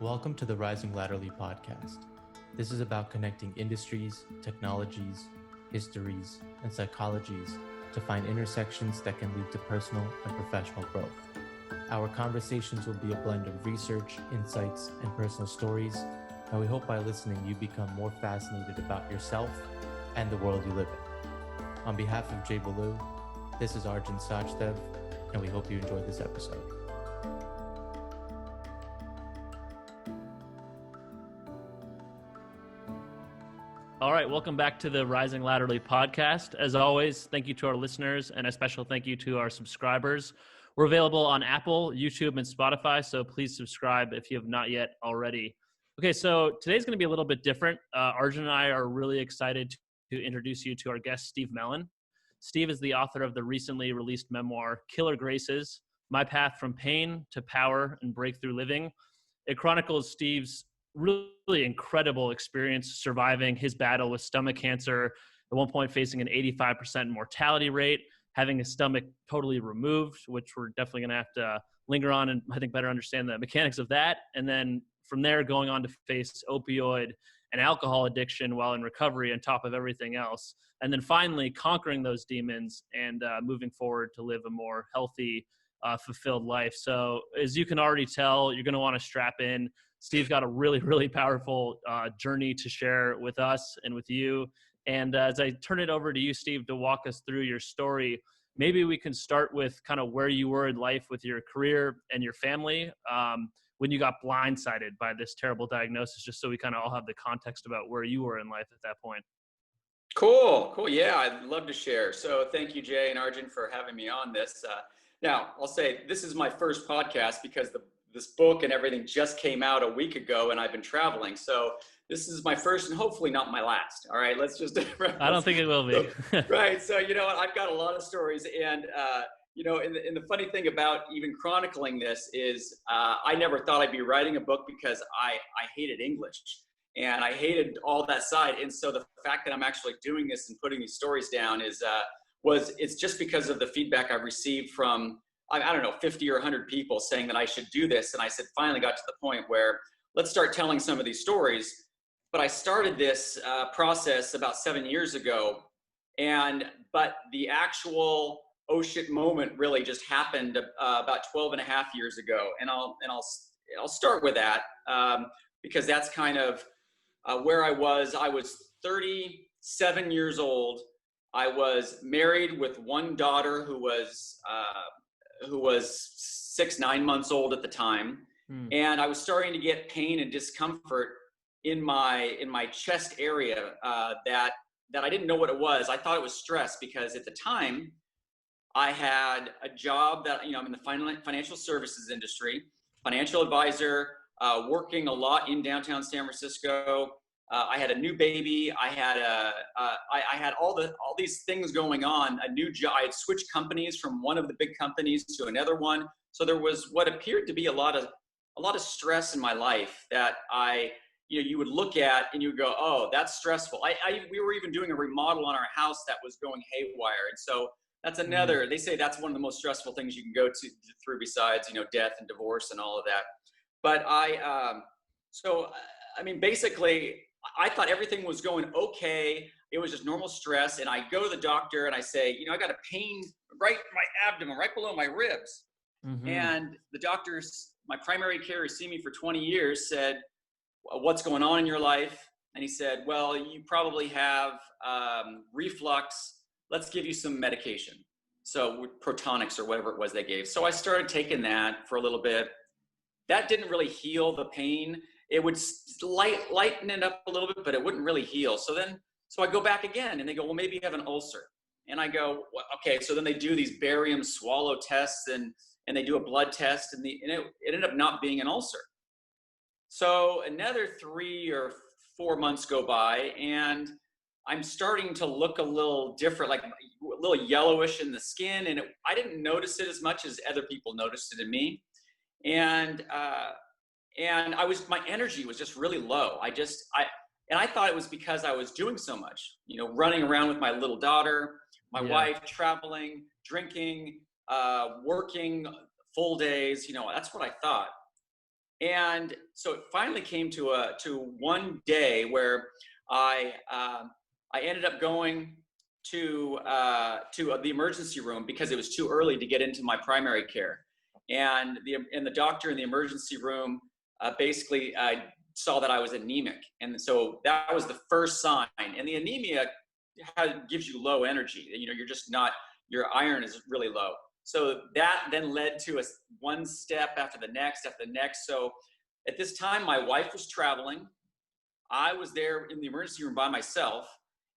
Welcome to the Rising Latterly podcast. This is about connecting industries, technologies, histories, and psychologies to find intersections that can lead to personal and professional growth. Our conversations will be a blend of research, insights, and personal stories, and we hope by listening you become more fascinated about yourself and the world you live in. On behalf of Jay Baloo, this is Arjun Jay, and we hope you enjoyed this episode. All right, welcome back to the Rising Latterly podcast. As always, thank you to our listeners and a special thank you to our subscribers. We're available on Apple, YouTube, and Spotify, so please subscribe if you have not yet already. Okay, so today's going to be a little bit different. Arjun and I are really excited to introduce you to our guest, Steve Melen. Steve is the author of the recently released memoir, Killer Graces, My Path from Pain to Power and Breakthrough Living. It chronicles Steve's really incredible experience surviving his battle with stomach cancer, at one point facing an 85% mortality rate, having his stomach totally removed, which we're definitely going to have to linger on and I think better understand the mechanics of that. And then from there, going on to face opioid and alcohol addiction while in recovery on top of everything else. And then finally conquering those demons and moving forward to live a more healthy, fulfilled life. So as you can already tell, you're going to want to strap in. Steve's got a really, really powerful journey to share with us and with you. And as I turn it over to you, Steve, to walk us through your story, maybe we can start with kind of where you were in life with your career and your family when you got blindsided by this terrible diagnosis, just so we kind of all have the context about where you were in life at that point. Cool. Yeah, I'd love to share. So thank you, Jay and Arjun, for having me on this. Now, I'll say this is my first podcast because this book and everything just came out a week ago and I've been traveling. So this is my first and hopefully not my last. All right, let's just. I don't think it will be. Right. So, you know what, I've got a lot of stories and, and the funny thing about even chronicling this is I never thought I'd be writing a book because I hated English and I hated all that side. And so the fact that I'm actually doing this and putting these stories down it's just because of the feedback I've received from, I don't know, 50 or 100 people saying that I should do this. And I said, finally got to the point where let's start telling some of these stories. But I started this process about 7 years ago. But the actual oh shit moment really just happened about 12 and a half years ago. And I'll start with that because that's kind of where I was. I was 37 years old. I was married with one daughter who was 9 months old at the time. And I was starting to get pain and discomfort in my chest area that I didn't know what it was. I thought it was stress because at the time I had a job that, I'm in the financial services industry, financial advisor, working a lot in downtown San Francisco. I had a new baby. I had all these things going on. A new job. I had switched companies from one of the big companies to another one. So there was what appeared to be a lot of stress in my life that you would look at and you would go, oh, that's stressful. We were even doing a remodel on our house that was going haywire. And so that's another, they say that's one of the most stressful things you can go through besides, death and divorce and all of that. But basically I thought everything was going okay. It was just normal stress. And I go to the doctor and I say, I got a pain right in my abdomen, right below my ribs. Mm-hmm. And the doctors, my primary care who's seen me for 20 years said, what's going on in your life? And he said, well, you probably have reflux. Let's give you some medication. So Protonics or whatever it was they gave. So I started taking that for a little bit. That didn't really heal the pain. It would lighten it up a little bit, but it wouldn't really heal. So I go back again and they go, well, maybe you have an ulcer. And I go, well, okay. So then they do these barium swallow tests and they do a blood test and it ended up not being an ulcer. So another 3 or 4 months go by and I'm starting to look a little different, like a little yellowish in the skin. And I didn't notice it as much as other people noticed it in me. And my energy was just really low. I thought it was because I was doing so much, running around with my little daughter, my wife, traveling, drinking, working full days, that's what I thought. And so it finally came to one day where I ended up going to the emergency room because it was too early to get into my primary care, and the doctor in the emergency room basically saw that I was anemic, and so that was the first sign. And the anemia gives you low energy. You're just not, your iron is really low. So that then led to one step after the next after the next. So at this time, my wife was traveling. I was there in the emergency room by myself,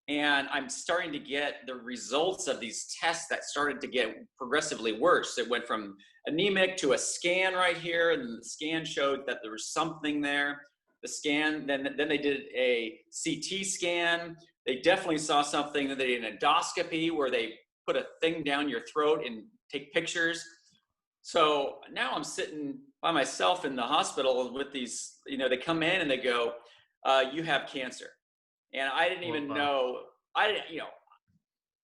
and I'm starting to get the results of these tests that started to get progressively worse. It went from anemic to a scan right here, and the scan showed that there was something there. The scan, then they did a CT scan. They definitely saw something. Then they did an endoscopy where they put a thing down your throat and take pictures. So now I'm sitting by myself in the hospital with these, they come in and they go, you have cancer. And I didn't even know, I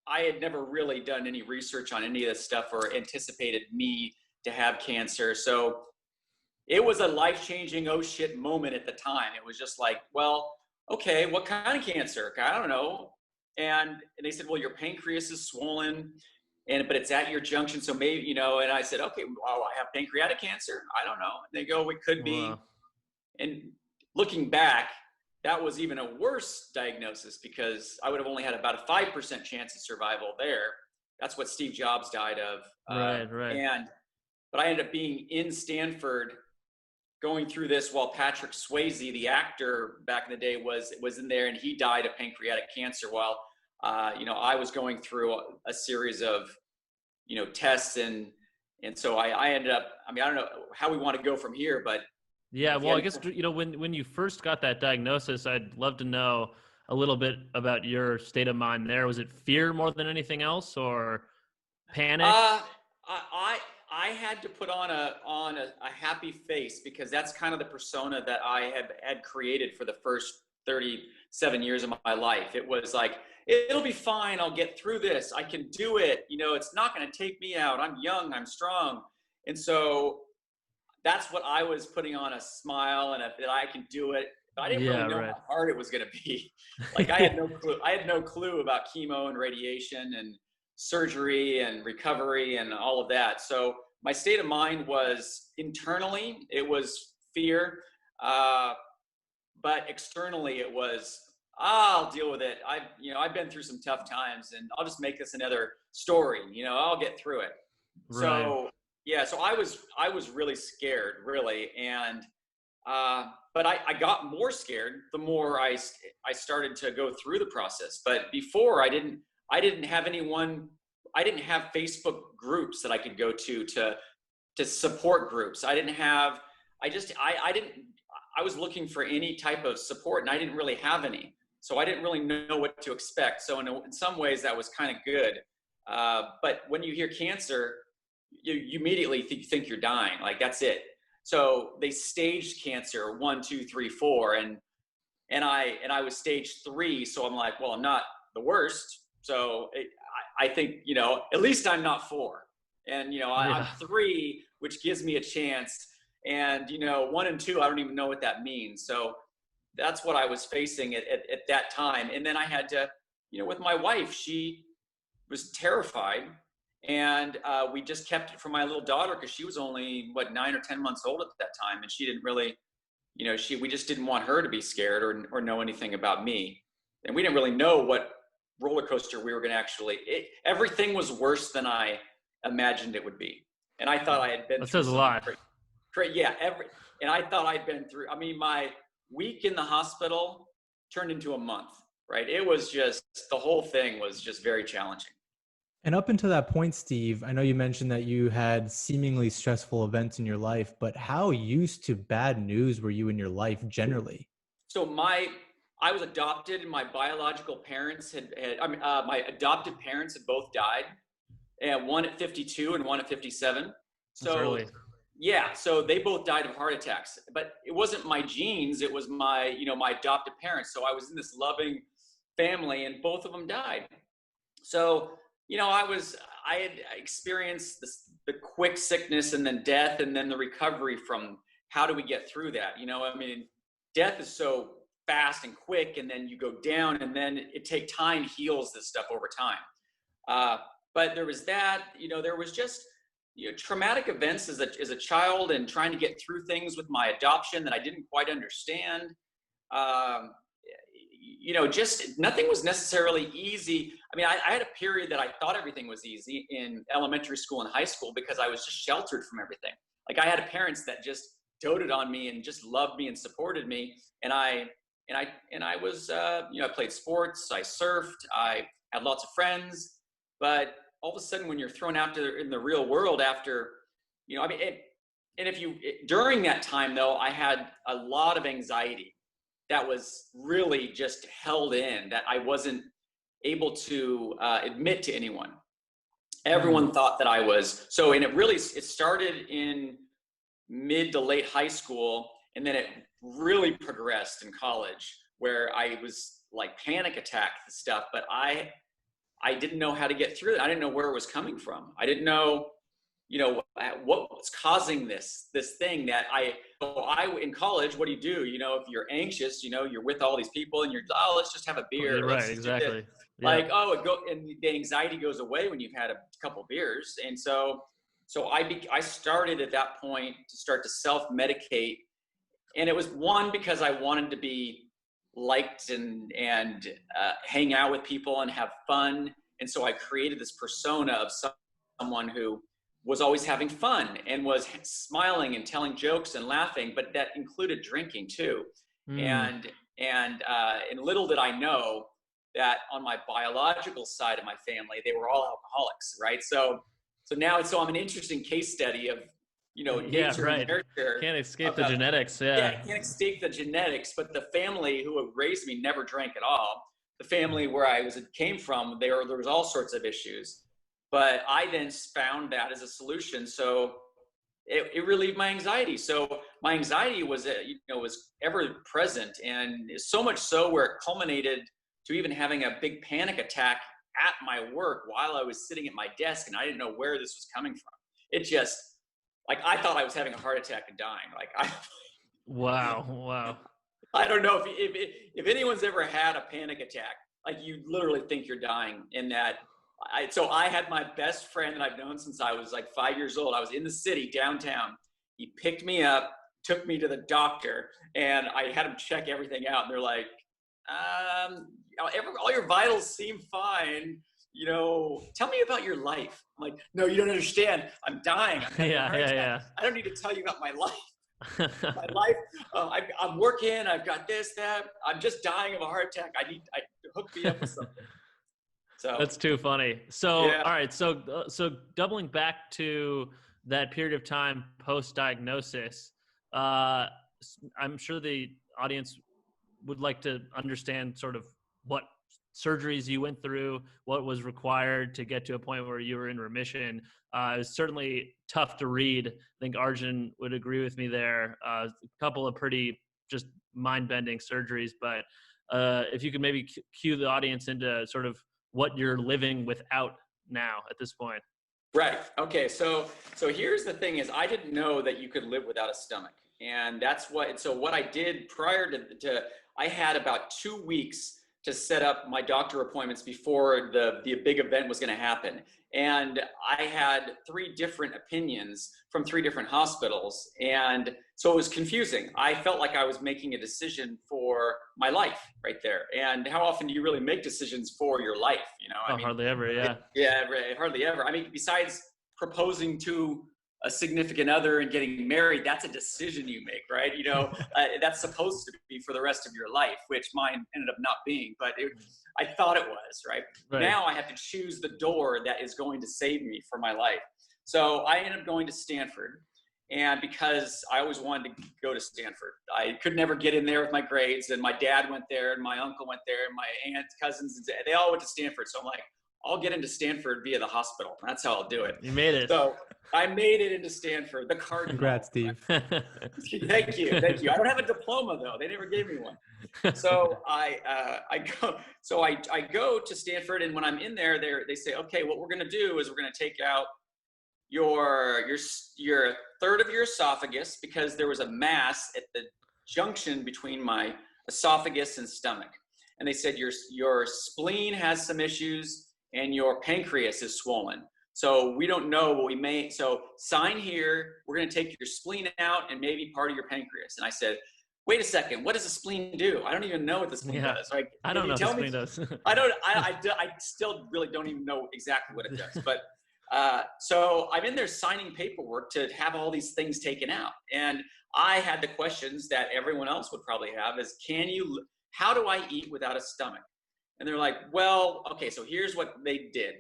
had never really done any research on any of this stuff or anticipated me to have cancer. So it was a life-changing, oh shit moment at the time. It was just like, well, okay, what kind of cancer? I don't know. And they said, well, your pancreas is swollen, but it's at your junction. So maybe, and I said, okay, well, I have pancreatic cancer. I don't know. And they go, it could be. Wow. And looking back, that was even a worse diagnosis because I would have only had about a 5% chance of survival there. That's what Steve Jobs died of. Right. But I ended up being in Stanford going through this while Patrick Swayze, the actor back in the day, was in there, and he died of pancreatic cancer while, I was going through a series of, tests. And so I ended up, I don't know how we want to go from here, but yeah, well, I guess, when you first got that diagnosis, I'd love to know a little bit about your state of mind there. Was it fear more than anything else, or panic? I had to put on a happy face because that's kind of the persona that I had created for the first 37 years of my life. It was like, it'll be fine. I'll get through this. I can do it. It's not going to take me out. I'm young. I'm strong. And so that's what I was putting on, a smile, and that I can do it. But I didn't really know how hard it was going to be. Like I had no clue. I had no clue about chemo and radiation and surgery and recovery and all of that. So my state of mind was, internally, it was fear. But externally it was, I'll deal with it. I've been through some tough times, and I'll just make this another story. I'll get through it. Right. So yeah, so I was really scared, really. And but I got more scared the more I started to go through the process. But before, I didn't have anyone. I didn't have Facebook groups that I could go to support groups. I didn't have. I was looking for any type of support, and I didn't really have any. So I didn't really know what to expect. So in some ways, that was kind of good. But when you hear cancer, you immediately think you're dying. Like, that's it. So they staged cancer 1, 2, 3, 4, and I was stage 3. So I'm like, well, I'm not the worst. So I think, at least I'm not 4. And, I'm 3, which gives me a chance. And, 1 and 2, I don't even know what that means. So that's what I was facing at that time. And then I had to, with my wife, she was terrified. And we just kept it from my little daughter because she was only, 9 or 10 months old at that time. And she didn't really, we just didn't want her to be scared or know anything about me. And we didn't really know what roller coaster we were going to everything was worse than I imagined it would be. And I thought I had been that through says a lot. And I thought I'd been through, my week in the hospital turned into a month, right? It was just, the whole thing was just very challenging. And up until that point, Steve, I know you mentioned that you had seemingly stressful events in your life, but how used to bad news were you in your life generally? So I was adopted, and my biological parents my adopted parents had both died, and one at 52 and one at 57. So that's early. Yeah, so they both died of heart attacks, but it wasn't my genes. It was my adopted parents. So I was in this loving family, and both of them died. So, I had experienced the quick sickness and then death, and then the recovery from how do we get through that? I mean, death is so fast and quick, and then you go down, and then time heals this stuff over time. But there was that, there was just traumatic events as a child, and trying to get through things with my adoption that I didn't quite understand. Just nothing was necessarily easy. I mean, I had a period that I thought everything was easy in elementary school and high school because I was just sheltered from everything. Like, I had parents that just doted on me and just loved me and supported me. And I was, I played sports, I surfed, I had lots of friends, but all of a sudden when you're thrown out in the real world after, during that time though, I had a lot of anxiety that was really just held in, that I wasn't able to admit to anyone. Everyone thought that I was. So, and it started in mid to late high school, and then it really progressed in college, where I was like panic attack stuff, but I didn't know how to get through it. I didn't know where it was coming from. I didn't know, what was causing this thing that in college, what do? If you're anxious, you're with all these people and let's just have a beer. You're right, exactly. Yeah. Like, and the anxiety goes away when you've had a couple beers. And so I started at that point to start to self-medicate. And it was one, because I wanted to be liked and hang out with people and have fun. And so I created this persona of someone who was always having fun and was smiling and telling jokes and laughing, but that included drinking too. And little did I know that on my biological side of my family, they were all alcoholics, right? So I'm an interesting case study of, nature and nurture. Can't escape the genetics. Can't escape the genetics, but the family who raised me never drank at all. The family where came from, there was all sorts of issues. But I then found that as a solution. So it relieved my anxiety. So my anxiety was ever present, and so much so where it culminated to even having a big panic attack at my work while I was sitting at my desk, and I didn't know where this was coming from. It just, like, I thought I was having a heart attack and dying. Wow. I don't know if anyone's ever had a panic attack, like, you literally think you're dying. In that, so I had my best friend that I've known since I was like 5 years old. I was in the city downtown. He picked me up, took me to the doctor, and I had him check everything out. And they're like, all your vitals seem fine. Tell me about your life. I'm like, no, you don't understand. I'm dying. Yeah. I don't need to tell you about my life. My life. I'm working. I've got this, that. I'm just dying of a heart attack. I hook me up with something. So that's too funny. So, yeah. All right. So doubling back to that period of time post-diagnosis, I'm sure the audience would like to understand sort of what surgeries you went through, what was required to get to a point where you were in remission. It was certainly tough to read. I think Arjun would agree with me there. A couple of pretty just mind-bending surgeries, but if you could maybe cue the audience into sort of what you're living without now at this point. Right. Okay. So here's the thing: is I didn't know that you could live without a stomach, and so what I did prior to I had about 2 weeks to set up my doctor appointments before the big event was going to happen. And I had 3 different opinions from 3 different hospitals. And so it was confusing. I felt like I was making a decision for my life right there. And how often do you really make decisions for your life? Hardly ever. Yeah. Yeah, hardly ever. I mean, besides proposing to a significant other and getting married, that's a decision you make, right? That's supposed to be for the rest of your life, which mine ended up not being, but I thought it was, right? Now I have to choose the door that is going to save me for my life. So I ended up going to Stanford, and because I always wanted to go to Stanford, I could never get in there with my grades, and my dad went there, and my uncle went there, and my aunts, cousins, they all went to Stanford. So I'm like, I'll get into Stanford via the hospital. That's how I'll do it. You made it. So I made it into Stanford, the Cardinal. Congrats, Steve. Thank you. I don't have a diploma though. They never gave me one. So I go to Stanford, and when I'm in there, they say, okay, what we're going to do is we're going to take out your third of your esophagus, because there was a mass at the junction between my esophagus and stomach. And they said your spleen has some issues and your pancreas is swollen. So we don't know, but so sign here, we're going to take your spleen out and maybe part of your pancreas. And I said, wait a second, what does the spleen do? I don't even know what the spleen does. Like, I don't know what the spleen does. I still really don't even know exactly what it does. But so I'm in there signing paperwork to have all these things taken out. And I had the questions that everyone else would probably have is, how do I eat without a stomach? And they're like, well, okay, so here's what they did.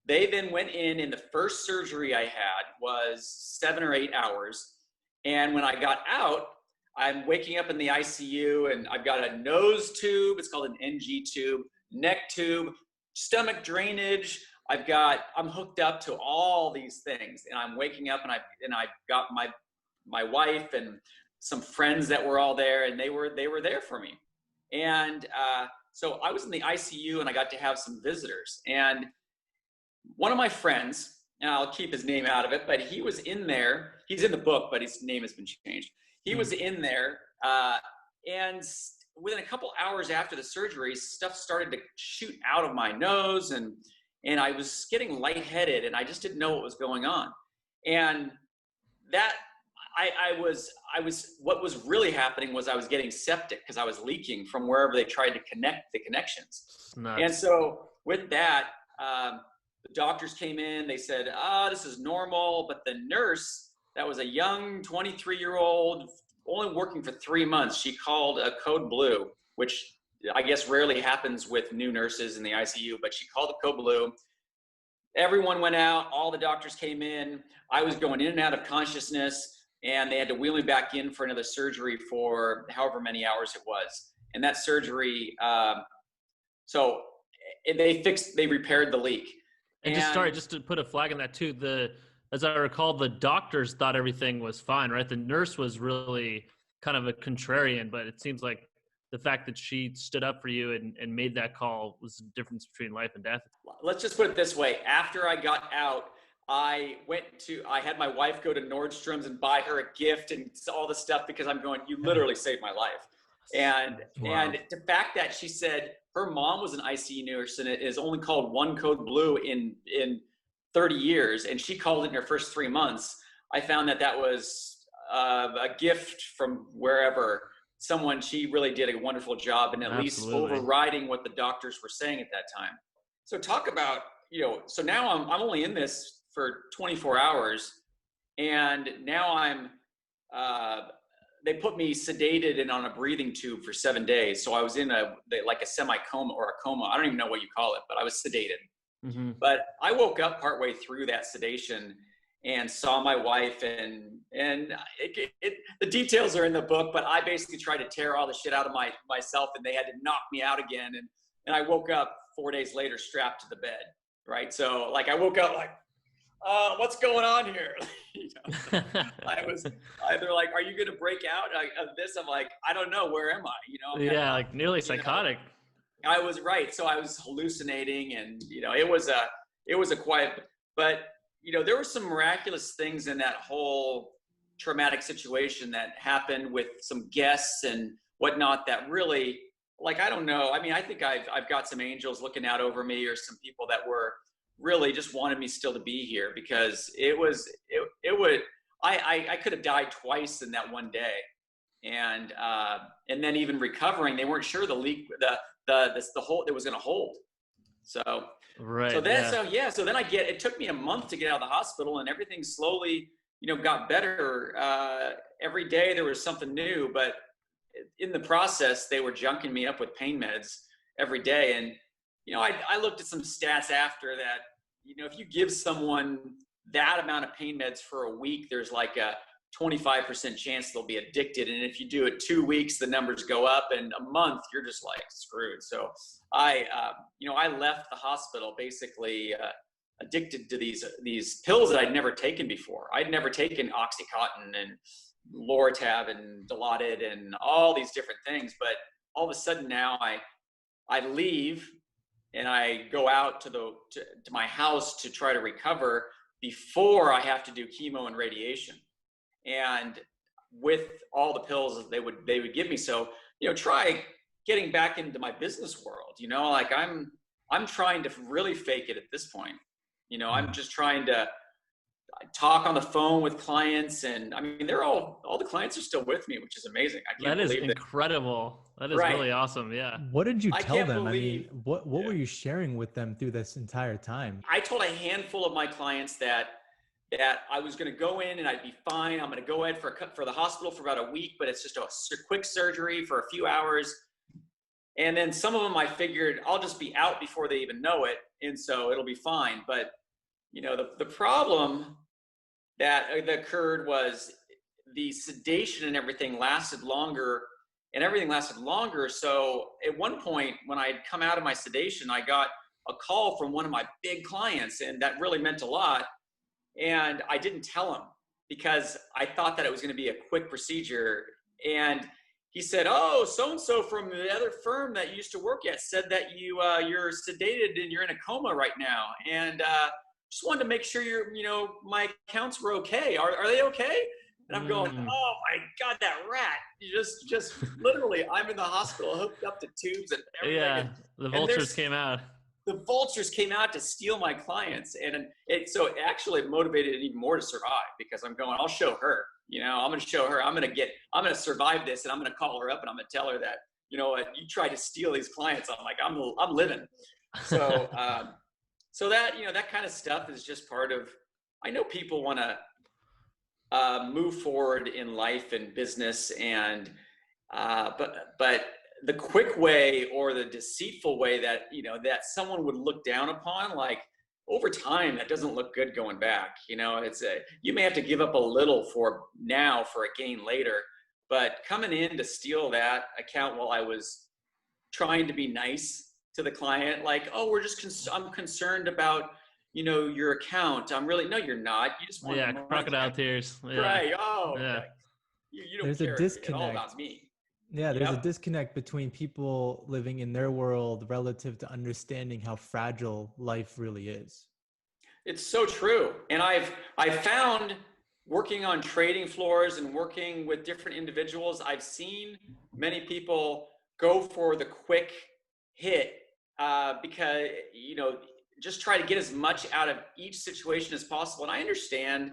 They then went in the first surgery I had was 7 or 8 hours. And when I got out, I'm waking up in the ICU and I've got a nose tube. It's called an NG tube, neck tube, stomach drainage. I'm hooked up to all these things, and I'm waking up and I've got my wife and some friends that were all there, and they were there for me. And so I was in the ICU and I got to have some visitors. And one of my friends, and I'll keep his name out of it, but he was in there. He's in the book, but his name has been changed. He was in there, and within a couple hours after the surgery, stuff started to shoot out of my nose, and I was getting lightheaded, and I just didn't know what was going on. And that what was really happening was I was getting septic because I was leaking from wherever they tried to connect the connections. Nuts. And so with that, the doctors came in, they said, this is normal. But the nurse, that was a young 23-year-old, only working for 3 months, she called a code blue, which I guess rarely happens with new nurses in the ICU, but she called a code blue. Everyone went out, all the doctors came in. I was going in and out of consciousness, and they had to wheel me back in for another surgery for however many hours it was. And that surgery, so they repaired the leak. And just to put a flag on that too, as I recall, the doctors thought everything was fine, right? The nurse was really kind of a contrarian, but it seems like the fact that she stood up for you and made that call was the difference between life and death. Let's just put it this way. After I got out, I had my wife go to Nordstrom's and buy her a gift and all this stuff, because I'm going, you literally saved my life. And the fact that she said her mom was an ICU nurse and it is only called one code blue in 30 years. And she called it in her first 3 months. I found that was a gift from wherever. She really did a wonderful job in at least overriding what the doctors were saying at that time. So talk about, so now I'm only in this for 24 hours, and now they put me sedated and on a breathing tube for 7 days. So I was in a semi-coma or a coma. I don't even know what you call it, but I was sedated. Mm-hmm. But I woke up partway through that sedation and saw my wife, and the details are in the book, but I basically tried to tear all the shit out of myself, and they had to knock me out again. And I woke up 4 days later strapped to the bed, right? So I woke up what's going on here? They're like, are you going to break out of this? I'm like, I don't know. Where am I? Nearly psychotic. I was right. So I was hallucinating, and, it was a quiet, but there were some miraculous things in that whole traumatic situation that happened with some guests and whatnot that really, I don't know. I mean, I think I've got some angels looking out over me, or some people that were really just wanted me still to be here, because I could have died twice in that one day. And then even recovering, they weren't sure the leak, the hold, it was going to hold. So, right. So then, it took me a month to get out of the hospital, and everything slowly, got better. Every day there was something new, but in the process, they were junking me up with pain meds every day. And, I looked at some stats after that, if you give someone that amount of pain meds for a week, there's like a 25% chance they'll be addicted. And if you do it 2 weeks, the numbers go up, and a month, you're just screwed. So I left the hospital basically addicted to these pills that I'd never taken before. I'd never taken Oxycontin and Loratab and Dilaudid and all these different things. But all of a sudden now I leave and I go out to my house to try to recover. before I have to do chemo and radiation. And with all the pills that they would give me. So, try getting back into my business world, like I'm trying to really fake it at this point. I'm just trying to talk on the phone with clients, and I mean, they're all the clients are still with me, which is amazing. I can't believe that is incredible. That is really awesome. Yeah. What did you tell them? I mean, what Yeah. were you sharing with them through this entire time? I told a handful of my clients that I was going to go in and I'd be fine. I'm going to go in for the hospital for about a week, but it's just a quick surgery for a few hours. And then some of them I figured I'll just be out before they even know it, and so it'll be fine. But the problem that occurred was the sedation and everything lasted longer. So at one point when I had come out of my sedation, I got a call from one of my big clients, and that really meant a lot. And I didn't tell him because I thought that it was going to be a quick procedure. And he said, "Oh, so-and-so from the other firm that you used to work at said that you're sedated and you're in a coma right now. And just wanted to make sure my accounts were okay. Are they okay?" And I'm going, "Oh my God, that rat!" You just literally, I'm in the hospital hooked up to tubes and everything. Yeah, the vultures came out. The vultures came out to steal my clients, and so it actually motivated it even more to survive, because I'm going, I'll show her. I'm going to show her. I'm going to survive this, and I'm going to call her up and I'm going to tell her that, you tried to steal these clients. I'm like, I'm living. So, so that, that kind of stuff is just part of, I know people want to move forward in life and business, and, but the quick way or the deceitful way that, that someone would look down upon, like over time, that doesn't look good going back. You may have to give up a little for now for a gain later, but coming in to steal that account while I was trying to be nice to the client, like, "Oh, I'm concerned about, your account." I'm really, no, you're not. You just want crocodile tears. Yeah. Right. Oh, yeah. You don't There's care a disconnect. at all about me. Yeah, there's a disconnect between people living in their world relative to understanding how fragile life really is. It's so true. And I've found, working on trading floors and working with different individuals, I've seen many people go for the quick hit because, just try to get as much out of each situation as possible. And I understand,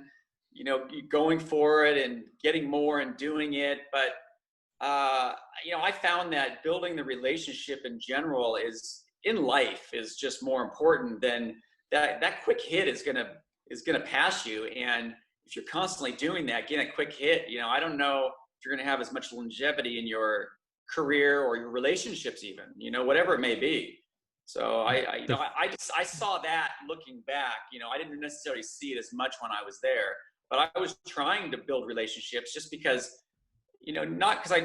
going for it and getting more and doing it, but I found that building the relationship in general in life is just more important than that quick hit is gonna pass you. And if you're constantly doing that, getting a quick hit, I don't know if you're gonna have as much longevity in your career or your relationships even, whatever it may be. So I saw that looking back. I didn't necessarily see it as much when I was there, but I was trying to build relationships just because, not because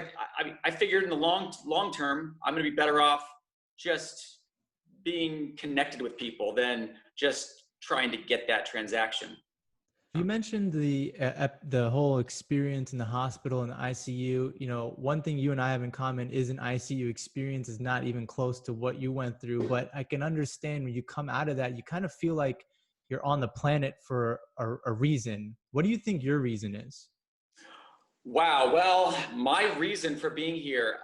I figured in the long term, I'm going to be better off just being connected with people than just trying to get that transaction. You mentioned the whole experience in the hospital and the ICU. One thing you and I have in common is an ICU experience is not even close to what you went through. But I can understand when you come out of that, you kind of feel like you're on the planet for a reason. What do you think your reason is? Wow. Well, my reason for being here,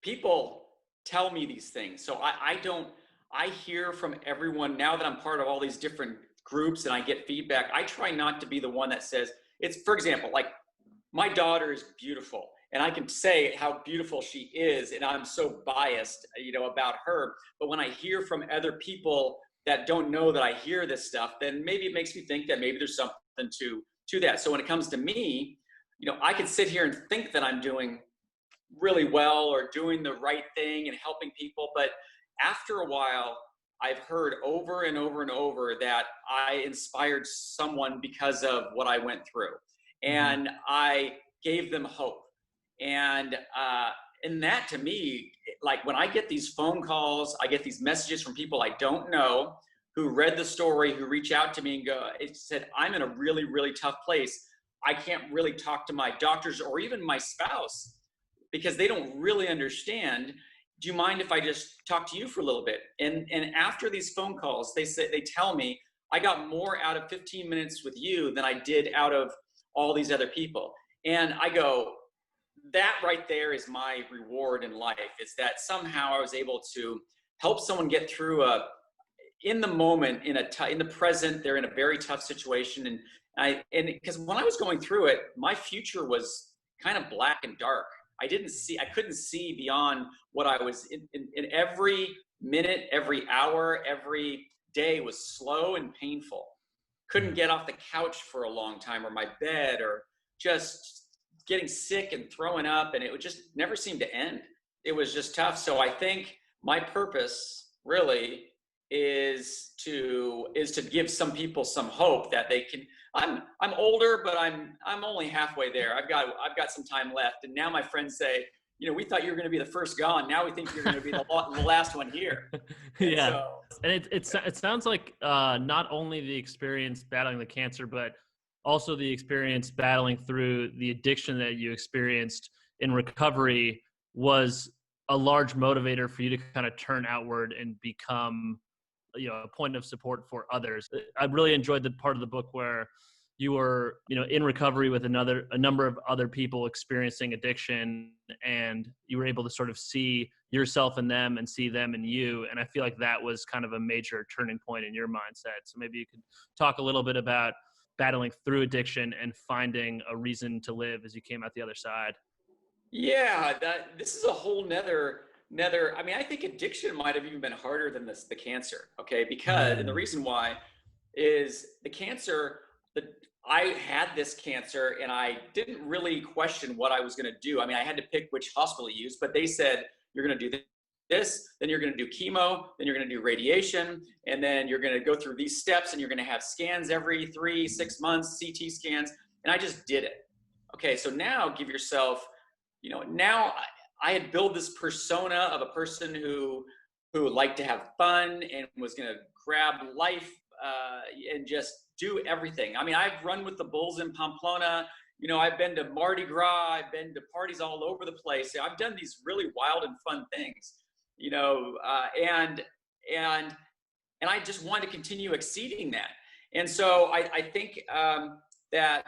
people tell me these things. So I hear from everyone now that I'm part of all these different groups and I get feedback. I try not to be the one that says it's, for example, like my daughter is beautiful and I can say how beautiful she is. And I'm so biased, about her. But when I hear from other people that don't know that I hear this stuff, then maybe it makes me think that maybe there's something to that. So when it comes to me, I could sit here and think that I'm doing really well or doing the right thing and helping people. But after a while, I've heard over and over and over that I inspired someone because of what I went through. And I gave them hope. And that to me, like when I get these phone calls, I get these messages from people I don't know who read the story, who reach out to me and it said, "I'm in a really, really tough place. I can't really talk to my doctors or even my spouse because they don't really understand. Do you mind if I just talk to you for a little bit?" And after these phone calls, they tell me, I got more out of 15 minutes with you than I did out of all these other people. And I go, that right there is my reward in life, is that somehow I was able to help someone get through in the moment, in the present, they're in a very tough situation. And because when I was going through it, my future was kind of black and dark. I couldn't see beyond what I was in every minute, every hour, every day was slow and painful. Couldn't get off the couch for a long time, or my bed, or just getting sick and throwing up, and it would just never seem to end. It was just tough. So I think my purpose really is to give some people some hope that they can. I'm older, but I'm only halfway there. I've got some time left. And now my friends say, we thought you were going to be the first gone. Now we think you're going to be the last one here. Yeah. And it sounds like not only the experience battling the cancer, but also the experience battling through the addiction that you experienced in recovery was a large motivator for you to kind of turn outward and become, a point of support for others. I really enjoyed the part of the book where you were, in recovery with a number of other people experiencing addiction, and you were able to sort of see yourself in them and see them in you. And I feel like that was kind of a major turning point in your mindset. So maybe you could talk a little bit about battling through addiction and finding a reason to live as you came out the other side. Yeah, this is a whole nether. I mean, I think addiction might have even been harder than the cancer. Okay, because and the reason why is the cancer. I had this cancer, and I didn't really question what I was going to do. I mean, I had to pick which hospital to use, but they said you're going to do this, then you're going to do chemo, then you're going to do radiation, and then you're going to go through these steps, and you're going to have scans every 3-6 months, CT scans, and I just did it. Okay, so now give yourself, now I had built this persona of a person who liked to have fun and was going to grab life and just do everything. I mean, I've run with the bulls in Pamplona. I've been to Mardi Gras. I've been to parties all over the place. I've done these really wild and fun things, and I just wanted to continue exceeding that. And so I think that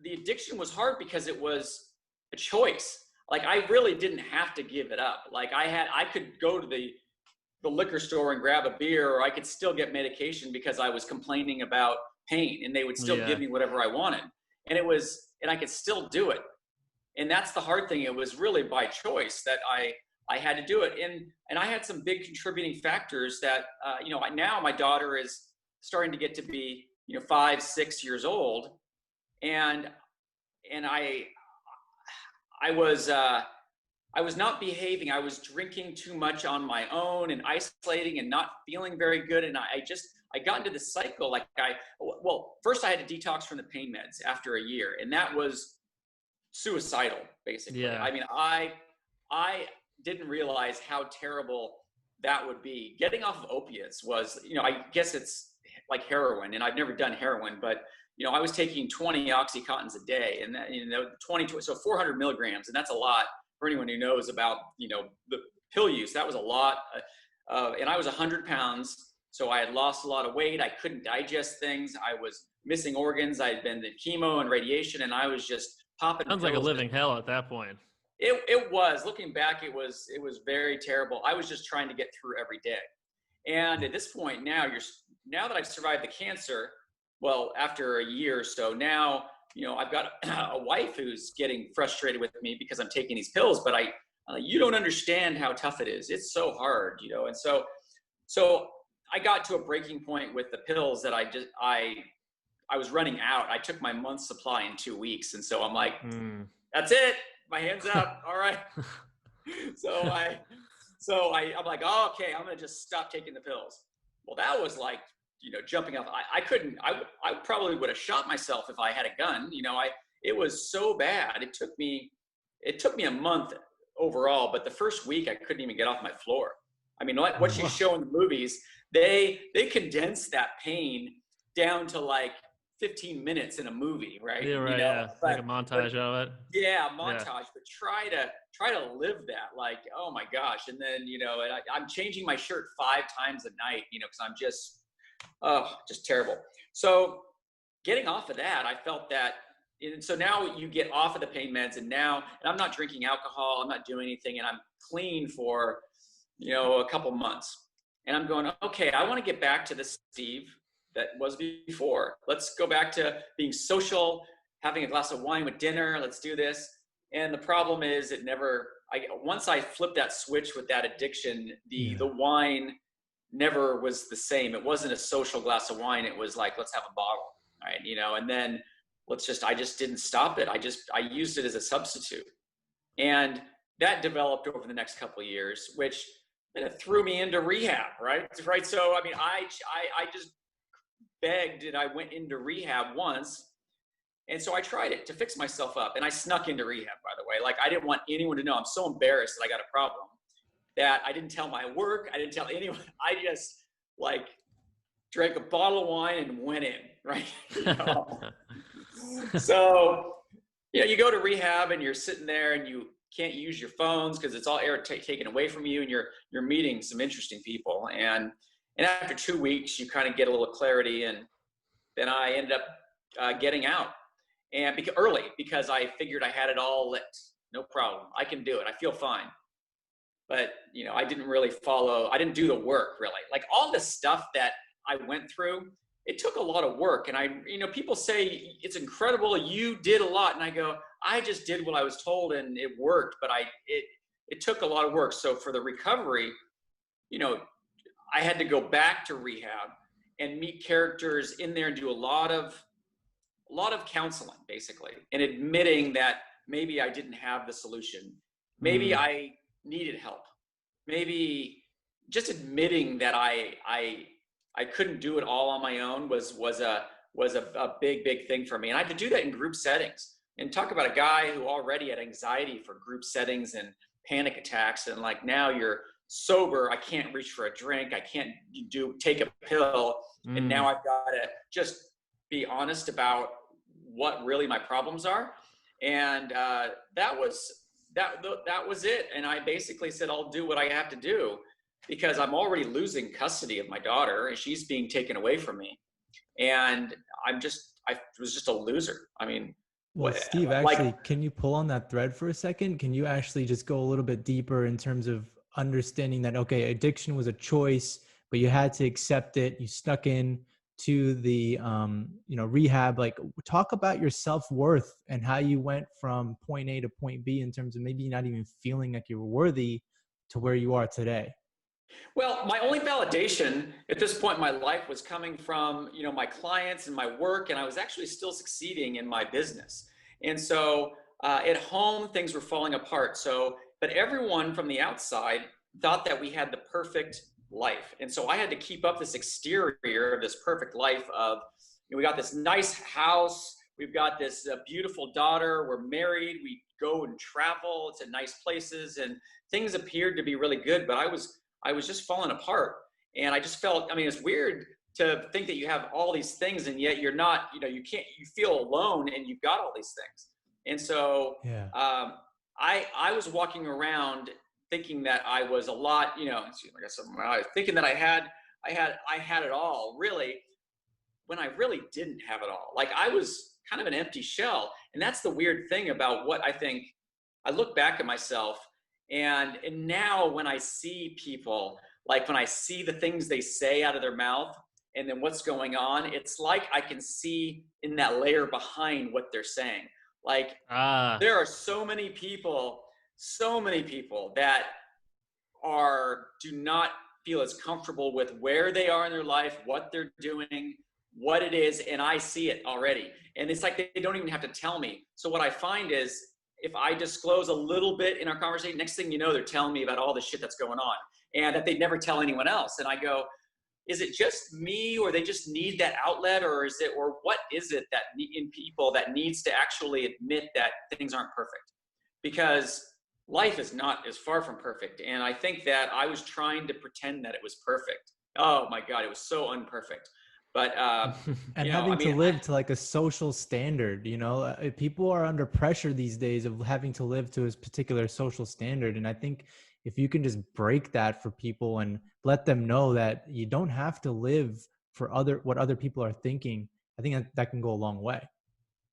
the addiction was hard because it was a choice. Like, I really didn't have to give it up. Like, I could go to the liquor store and grab a beer, or I could still get medication because I was complaining about pain, and they would still give me whatever I wanted. And I could still do it. And that's the hard thing. It was really by choice that I had to do it. And I had some big contributing factors that, now my daughter is starting to get to be, 5-6 years old. And I was not behaving. I was drinking too much on my own and isolating and not feeling very good. And I got into this cycle. Like first I had to detox from the pain meds after a year, and that was suicidal, basically. Yeah. I mean, I didn't realize how terrible that would be. Getting off of opiates was, I guess it's like heroin, and I've never done heroin, but I was taking 20 Oxycontins a day, and that, 20, so 400 milligrams, and that's a lot for anyone who knows about, the pill use. That was a lot. And I was 100 pounds. So I had lost a lot of weight. I couldn't digest things. I was missing organs. I had been to chemo and radiation, and I was just popping. Sounds like a living hell at that point. It was. Looking back, it was very terrible. I was just trying to get through every day. And at this point now that I've survived the cancer, well, after a year or so now, I've got a wife who's getting frustrated with me because I'm taking these pills, but you don't understand how tough it is. It's so hard, and so I got to a breaking point with the pills that I was running out. I took my month's supply in 2 weeks. And so I'm like, that's it. My hand's up. All right. I'm like, oh, okay, I'm going to just stop taking the pills. Well, that was like, jumping off. I probably would have shot myself if I had a gun. It was so bad. It took me a month overall, but the first week I couldn't even get off my floor. I mean, like what you show in the movies, they condense that pain down to like 15 minutes in a movie, right? Yeah, right. Yeah, like a montage of it. Yeah, montage. Yeah. But try to live that. Like, oh my gosh! And then and I'm changing my shirt 5 times a night, because I'm just Oh, just terrible. So getting off of that, I felt that, and so now you get off of the pain meds, and I'm not drinking alcohol, I'm not doing anything, and I'm clean for, a couple months. And I'm going, okay, I want to get back to the Steve that was before. Let's go back to being social, having a glass of wine with dinner. Let's do this. And the problem is once I flipped that switch with that addiction, the wine never was the same. It wasn't a social glass of wine. It was like, let's have a bottle. Right. And then I just didn't stop it. I used it as a substitute. And that developed over the next couple of years, which threw me into rehab. Right. So, I mean, I just begged and I went into rehab once. And so I tried it to fix myself up, and I snuck into rehab, by the way. Like, I didn't want anyone to know. I'm so embarrassed that I got a problem that I didn't tell my work. I didn't tell anyone. I just drank a bottle of wine and went in, right? So, you go to rehab and you're sitting there and you can't use your phones because it's all air taken away from you, and you're meeting some interesting people. And after 2 weeks, you kind of get a little clarity, and then I ended up getting out. And because I figured I had it all licked. No problem. I can do it. I feel fine. But, I didn't really I didn't do the work really. Like, all the stuff that I went through, it took a lot of work. And people say it's incredible, you did a lot. And I go, I just did what I was told and it worked, but it took a lot of work. So for the recovery, I had to go back to rehab and meet characters in there and do a lot of counseling, basically, and admitting that maybe I didn't have the solution. Maybe I needed help. Maybe just admitting that I couldn't do it all on my own was a big thing for me. And I had to do that in group settings. And talk about a guy who already had anxiety for group settings and panic attacks. And now you're sober, I can't reach for a drink. I can't take a pill. And now I've got to just be honest about what really my problems are. And that was it. And I basically said, I'll do what I have to do because I'm already losing custody of my daughter and she's being taken away from me. And I was just a loser. I mean, well, Steve, actually, can you pull on that thread for a second? Can you actually just go a little bit deeper in terms of understanding that, okay, addiction was a choice, but you had to accept it. You snuck in to the, rehab. Like, talk about your self-worth and how you went from point A to point B in terms of maybe not even feeling like you were worthy to where you are today. Well, my only validation at this point in my life was coming from, my clients and my work, and I was actually still succeeding in my business. And so at home, things were falling apart. But everyone from the outside thought that we had the perfect life. And so I had to keep up this exterior of this perfect life of, we got this nice house, we've got this beautiful daughter, we're married, we go and travel to nice places, and things appeared to be really good, but I was just falling apart. And I just felt, it's weird to think that you have all these things and yet you're not, you feel alone and you've got all these things. And so I was walking around thinking that I was a lot, thinking that I had it all, really, when I really didn't have it all. Like, I was kind of an empty shell. And that's the weird thing about what I think. I look back at myself and now when I see people, like when I see the things they say out of their mouth and then what's going on, it's like I can see in that layer behind what they're saying. Like, there are so many people that do not feel as comfortable with where they are in their life, what they're doing, what it is, and I see it already. And it's like they don't even have to tell me. So what I find is, if I disclose a little bit in our conversation, next thing you know, they're telling me about all the shit that's going on and that they'd never tell anyone else. And I go, is it just me, or they just need that outlet, or what is it that in people that needs to actually admit that things aren't perfect? Because life is far from perfect. And I think that I was trying to pretend that it was perfect. Oh my God, it was so unperfect. But and having to live to like a social standard, people are under pressure these days of having to live to a particular social standard. And I think if you can just break that for people and let them know that you don't have to live for what other people are thinking, I think that can go a long way.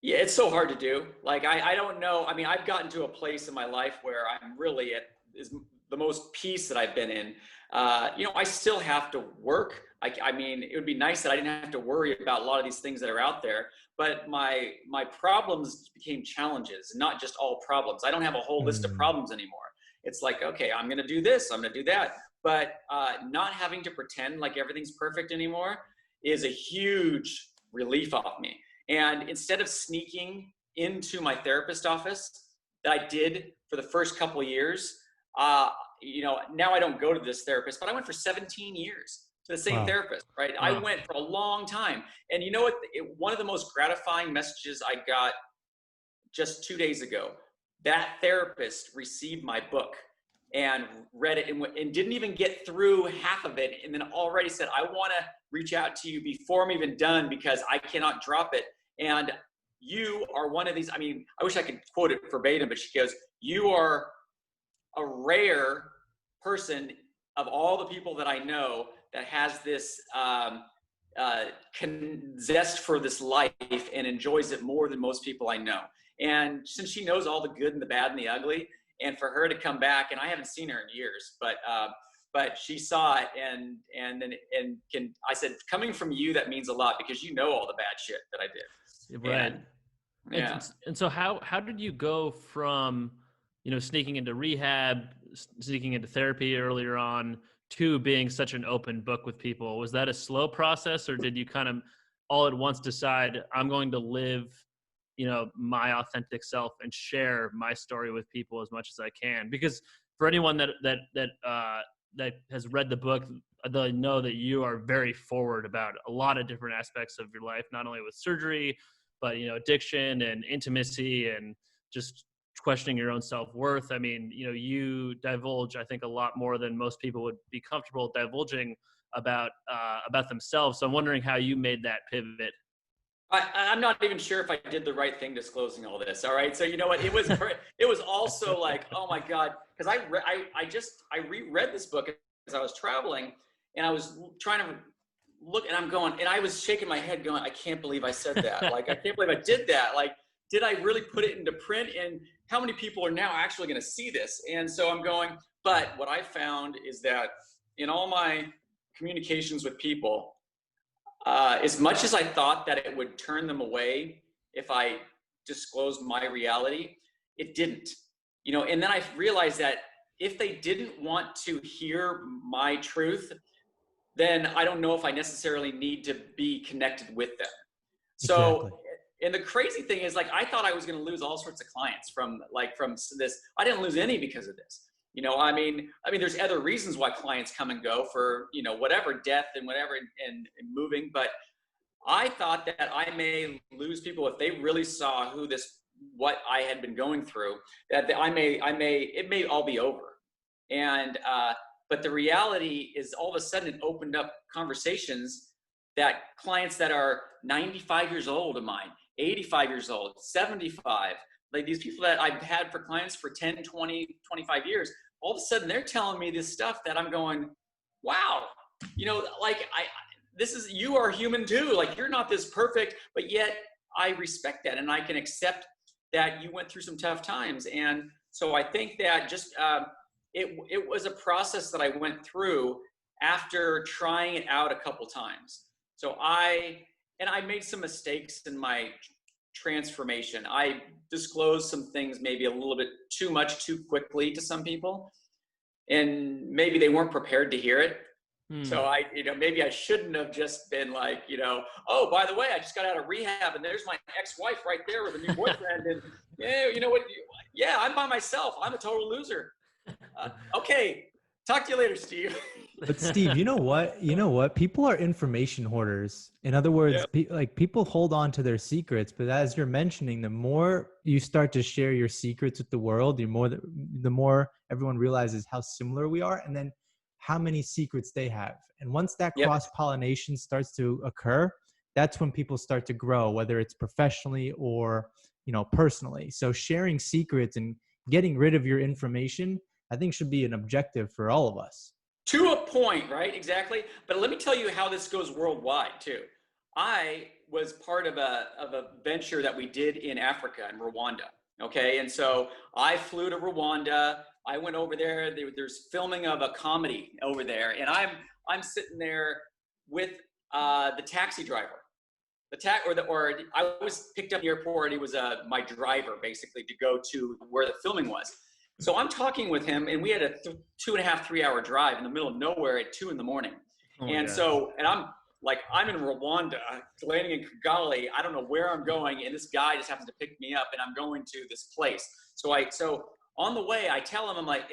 Yeah, it's so hard to do. Like, I don't know. I mean, I've gotten to a place in my life where I'm really at is the most peace that I've been in. I still have to work. I mean, it would be nice that I didn't have to worry about a lot of these things that are out there. But my problems became challenges, not just all problems. I don't have a whole list of problems anymore. It's like, okay, I'm going to do this, I'm going to do that. But not having to pretend like everything's perfect anymore is a huge relief off me. And instead of sneaking into my therapist office that I did for the first couple of years, now I don't go to this therapist, but I went for 17 years to the same therapist, right? Wow. I went for a long time. And you know what? One of the most gratifying messages I got just 2 days ago, that therapist received my book and read it and didn't even get through half of it, and then already said, I want to reach out to you before I'm even done because I cannot drop it. And you are one of these, I mean, I wish I could quote it verbatim, but she goes, you are a rare person of all the people that I know that has this zest for this life and enjoys it more than most people I know. And since she knows all the good and the bad and the ugly, and for her to come back, and I haven't seen her in years, but she saw it I said, coming from you, that means a lot because you know all the bad shit that I did. Right. Yeah. And so how did you go from, sneaking into rehab, sneaking into therapy earlier on, to being such an open book with people? Was that a slow process, or did you kind of all at once decide, I'm going to live my authentic self and share my story with people as much as I can? Because for anyone that has read the book, they know that you are very forward about a lot of different aspects of your life, not only with surgery, but addiction and intimacy and just questioning your own self-worth. I mean, you divulge, I think, a lot more than most people would be comfortable divulging about themselves. So I'm wondering how you made that pivot. I'm not even sure if I did the right thing disclosing all this. All right. So you know what? It was also like, oh my God. Cause I reread this book as I was traveling, and I was trying to look, and I'm going, and I was shaking my head going, I can't believe I said that. Like, I can't believe I did that. Like, did I really put it into print? And how many people are now actually going to see this? And so I'm going, but what I found is that in all my communications with people, as much as I thought that it would turn them away if I disclosed my reality, it didn't. And then I realized that if they didn't want to hear my truth, then I don't know if I necessarily need to be connected with them. So, exactly. And the crazy thing is, like, I thought I was going to lose all sorts of clients from this. I didn't lose any because of this. I mean, there's other reasons why clients come and go for, whatever, death and whatever, and moving. But I thought that I may lose people if they really saw what I had been going through, that it may all be over. And, but the reality is, all of a sudden it opened up conversations that clients that are 95 years old of mine, 85 years old, 75, like these people that I've had for clients for 10, 20, 25 years, all of a sudden they're telling me this stuff that I'm going, wow, like you are human too. Like, you're not this perfect, but yet I respect that. And I can accept that you went through some tough times. And so I think that just, it was a process that I went through after trying it out a couple times. So I made some mistakes in my transformation. I disclosed some things maybe a little bit too much too quickly to some people, and maybe they weren't prepared to hear it. So maybe I shouldn't have just been like, oh, by the way, I just got out of rehab and there's my ex-wife right there with a new boyfriend. And yeah, I'm by myself. I'm a total loser. Okay. Talk to you later, Steve. But Steve, you know what? People are information hoarders. In other words, people hold on to their secrets, but as you're mentioning, the more you start to share your secrets with the world, the more everyone realizes how similar we are, and then how many secrets they have. And once that cross-pollination starts to occur, that's when people start to grow, whether it's professionally or, personally. So sharing secrets and getting rid of your information, I think, should be an objective for all of us. To a point, right? Exactly. But let me tell you how this goes worldwide too. I was part of a venture that we did in Africa, in Rwanda. Okay, and so I flew to Rwanda. I went over there. There's filming of a comedy over there, and I'm sitting there with the taxi driver. I was picked up at the airport. He was my driver basically to go to where the filming was. So I'm talking with him, and we had a 2.5, 3 hour drive in the middle of nowhere at 2 a.m. And I'm in Rwanda, landing in Kigali. I don't know where I'm going, and this guy just happens to pick me up, and I'm going to this place. So on the way, I tell him, I'm like,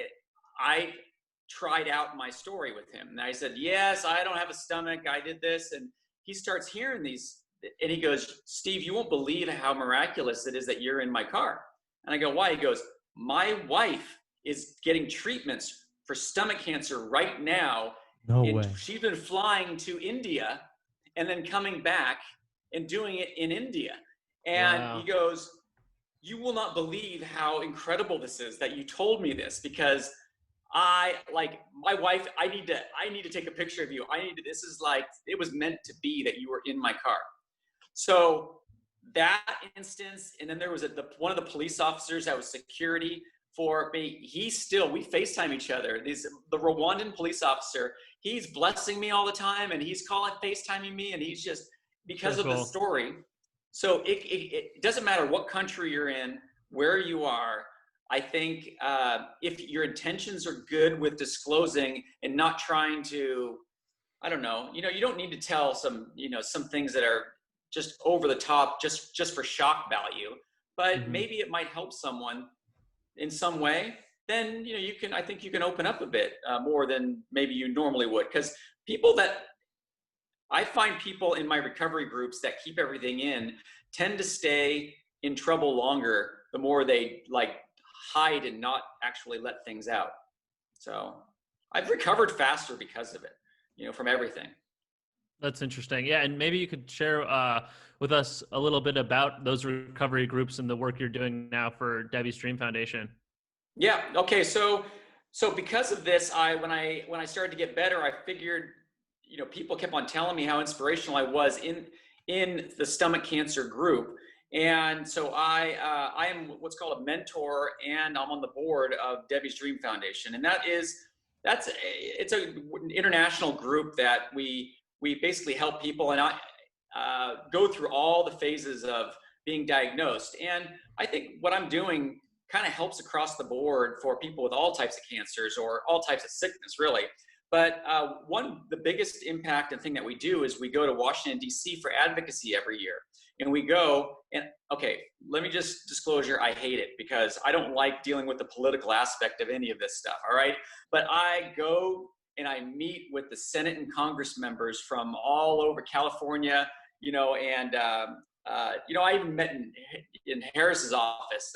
I tried out my story with him, and I said, yes, I don't have a stomach. I did this, and he starts hearing these, and he goes, Steve, you won't believe how miraculous it is that you're in my car. And I go, why? He goes, my wife is getting treatments for stomach cancer right now. No way. She's been flying to India and then coming back and doing it in India. And wow. He goes, you will not believe how incredible this is that you told me this, because my wife, I need to take a picture of you. This is like, it was meant to be that you were in my car. So that instance, and then there was one of the police officers that was security for me. We FaceTime each other. The Rwandan police officer, he's blessing me all the time, and he's FaceTiming me, and he's just, because of the story. So it doesn't matter what country you're in, where you are. I think if your intentions are good with disclosing and not trying to, I don't know, you don't need to tell some things that are just over the top, just for shock value, but maybe it might help someone in some way. Then I think you can open up a bit more than maybe you normally would, because I find people in my recovery groups that keep everything in tend to stay in trouble longer the more they hide and not actually let things out. So I've recovered faster because of it, from everything. That's interesting. Yeah, and maybe you could share with us a little bit about those recovery groups and the work you're doing now for Debbie's Dream Foundation. Yeah. Okay. So because of this, when I started to get better, I figured, people kept on telling me how inspirational I was in the stomach cancer group, and so I am what's called a mentor, and I'm on the board of Debbie's Dream Foundation, and it's an international group that we basically help people, and I go through all the phases of being diagnosed. And I think what I'm doing kind of helps across the board for people with all types of cancers or all types of sickness, really. But the biggest impact and thing that we do is we go to Washington, D.C. for advocacy every year. And we go, and okay, let me just disclosure, I hate it because I don't like dealing with the political aspect of any of this stuff, all right? But I go and I meet with the Senate and Congress members from all over California, and I even met in Harris's office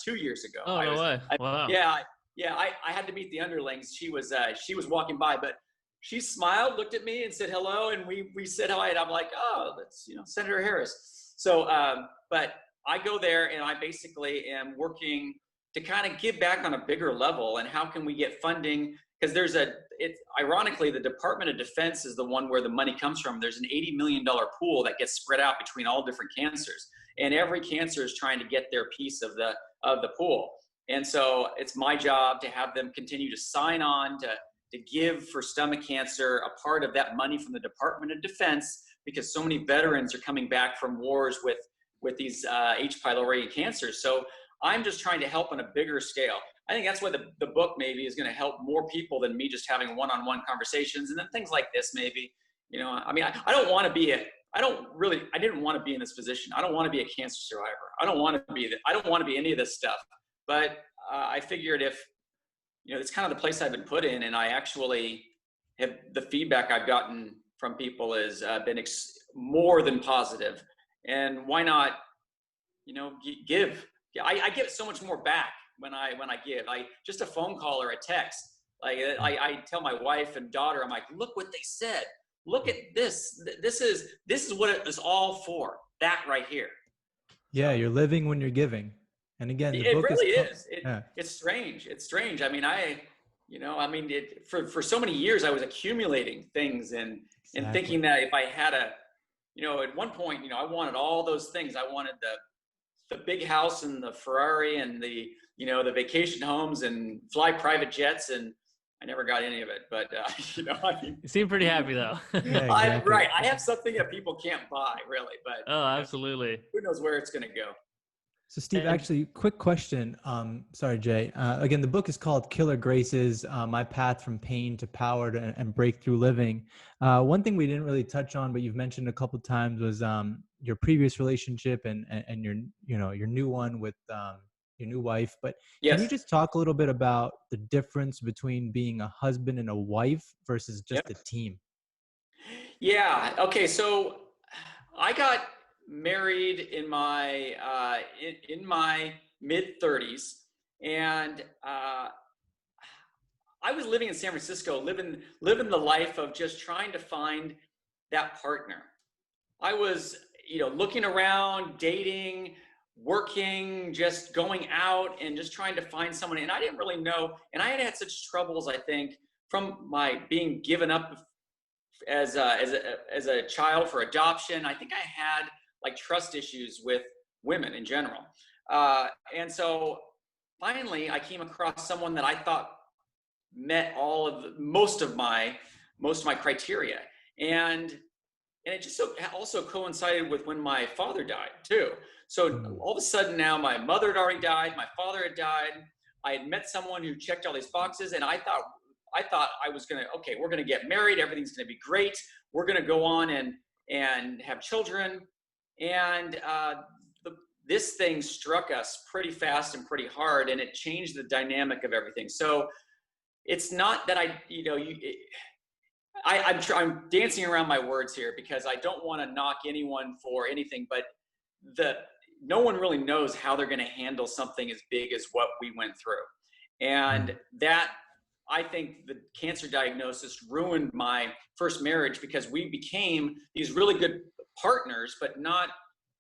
2 years ago. Oh, no way! Wow. Yeah, I had to meet the underlings. She was walking by, but she smiled, looked at me, and said hello, and we said hi. And I'm like, oh, that's Senator Harris. So, but I go there, and I basically am working to kind of give back on a bigger level. And how can we get funding? Because ironically, the Department of Defense is the one where the money comes from. There's an $80 million pool that gets spread out between all different cancers, and every cancer is trying to get their piece of the pool. And so it's my job to have them continue to sign on to give for stomach cancer, a part of that money from the Department of Defense, because so many veterans are coming back from wars with these H. pylori cancers. So I'm just trying to help on a bigger scale. I think that's why the book maybe is going to help more people than me just having one-on-one conversations, and then things like this maybe. I didn't want to be in this position. I don't want to be a cancer survivor. I don't want to be any of this stuff. But I figured if, it's kind of the place I've been put in, and I actually have, the feedback I've gotten from people has been more than positive. And why not, give? I get so much more back when I give. Just a phone call or a text. I tell my wife and daughter, I'm like, look what they said. Look at this. This is what it is all for. That right here. Yeah, you're living when you're giving. And again, the it book really is. It's strange. It's strange. I mean, I mean, for so many years I was accumulating things and thinking that if I had at one point, I wanted all those things. I wanted the big house and the Ferrari and the vacation homes and fly private jets, and I never got any of it. But I mean, You seem pretty happy though. Yeah, exactly. Right. I have something that people can't buy, really. But oh, absolutely. who knows where it's going to go? So Steve, actually, quick question. Sorry, Jay. Again, the book is called Killer Graces, My Path from Pain to Power and Breakthrough Living. One thing we didn't really touch on, but you've mentioned a couple of times, was your previous relationship and your new one with your new wife. But Yes. Can you just talk a little bit about the difference between being a husband and a wife versus just a team? Yeah. Okay. So I got married in my mid 30s, and I was living in San Francisco, living the life of just trying to find that partner. I was looking around, dating, working, just going out and just trying to find someone, and I didn't really know, and I had such troubles, I think, from my being given up as a child for adoption. I think I had like trust issues with women in general. And so finally I came across someone that I thought met most of my criteria. And it just also coincided with when my father died too. So all of a sudden now my mother had already died, my father had died. I had met someone who checked all these boxes, and I thought I was we're gonna get married, everything's gonna be great. We're gonna go on and have children. And this thing struck us pretty fast and pretty hard, and it changed the dynamic of everything. So it's not that I'm dancing around my words here because I don't want to knock anyone for anything, but no one really knows how they're going to handle something as big as what we went through. And that, I think the cancer diagnosis ruined my first marriage, because we became these really good partners,